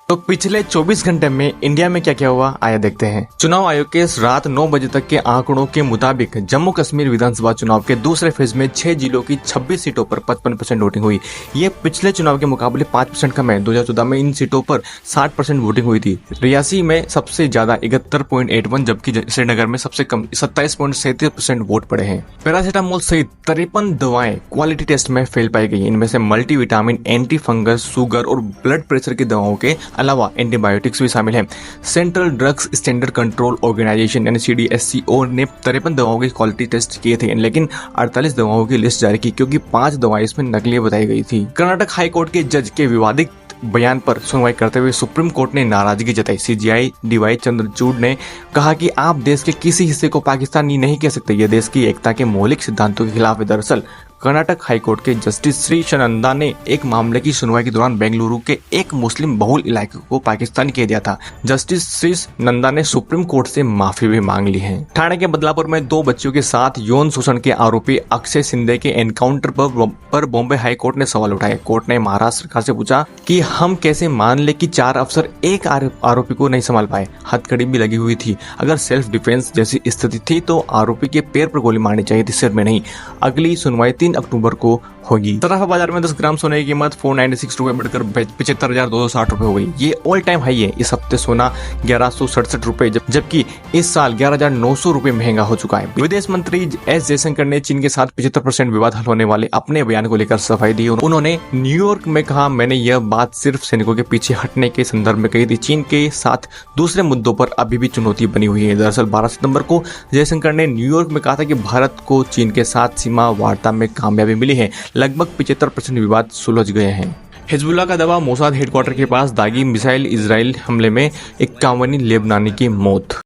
तो पिछले 24 घंटे में इंडिया में क्या क्या हुआ आया देखते हैं। चुनाव आयोग के रात 9 बजे तक के आंकड़ों के मुताबिक जम्मू कश्मीर विधानसभा चुनाव के दूसरे फेज में 6 जिलों की 26 सीटों पर 55% वोटिंग हुई। ये पिछले चुनाव के मुकाबले 5% कम है। 2014 में इन सीटों पर 60% वोटिंग हुई थी। रियासी में सबसे ज्यादा 71.81, जबकि श्रीनगर में सबसे कम 27.37% वोट पड़े हैं। पैरासीटामोल सहित 53 दवाएं क्वालिटी टेस्ट में फेल पाई गई। इनमें से मल्टीविटामिन, एंटी फंगस, शुगर और ब्लड प्रेशर की दवाओं के अलावा एंटीबायोटिक्स भी शामिल हैं। Central drugs standard control organisation यानी CDSCO ने 53 दवाओं के क्वालिटी टेस्ट किए थे, लेकिन 48 दवाओं की लिस्ट जारी की क्योंकि 5 दवाएं इसमें नकली बताई गई थी। कर्नाटक हाई कोर्ट के जज के विवादित बयान पर सुनवाई करते हुए सुप्रीम कोर्ट ने नाराजगी जताई। CJI DY चंद्रचूड़ ने कहा कि आप देश के किसी हिस्से को पाकिस्तानी नहीं कह सकते। यह देश की एकता के मौलिक सिद्धांतों के खिलाफ है। दरअसल कर्नाटक हाईकोर्ट के जस्टिस श्री शनंदा ने एक मामले की सुनवाई के दौरान बेंगलुरु के एक मुस्लिम बहुल इलाके को पाकिस्तानी कह दिया था। जस्टिस श्री नंदा ने सुप्रीम कोर्ट से माफी भी मांग ली है। ठाणे के बदलापुर में 2 बच्चियों के साथ यौन शोषण के आरोपी अक्षय शिंदे के एनकाउंटर पर बॉम्बे हाई कोर्ट ने सवाल उठाए। कोर्ट ने महाराष्ट्र सरकार से पूछा कि हम कैसे मान ले कि 4 अफसर एक आरोपी को नहीं संभाल पाए। हथकड़ी भी लगी हुई थी। अगर सेल्फ डिफेंस जैसी स्थिति थी तो आरोपी के पैर पर गोली मारनी चाहिए थी, सिर में नहीं। अगली सुनवाई 3 अक्टूबर को होगी। सराफा बाजार में 10 ग्राम सोने की कीमत 496 रुपए बढ़कर 75,260 रुपए हो गई। ये ऑल टाइम हाई है। इस हफ्ते सोना 1167 रुपए जबकि इस साल 11,900 रुपए महंगा हो चुका है। विदेश मंत्री S जयशंकर ने चीन के साथ 75% विवाद हल होने वाले अपने बयान को लेकर सफाई दी। उन्होंने न्यूयॉर्क में कहा, मैंने यह बात सिर्फ सैनिकों के पीछे हटने के संदर्भ में कही थी। चीन के साथ दूसरे मुद्दों पर अभी भी चुनौती बनी हुई है। दरअसल 12 सितंबर को जयशंकर ने न्यूयॉर्क में कहा था कि भारत को चीन के साथ सीमा वार्ता में कामयाबी मिली है। लगभग 75% विवाद सुलझ गए हैं। हिजबुल्लाह का दावा, मोसाद हेडक्वार्टर के पास दागी मिसाइल इजराइल हमले में 51 लेबनानी की मौत।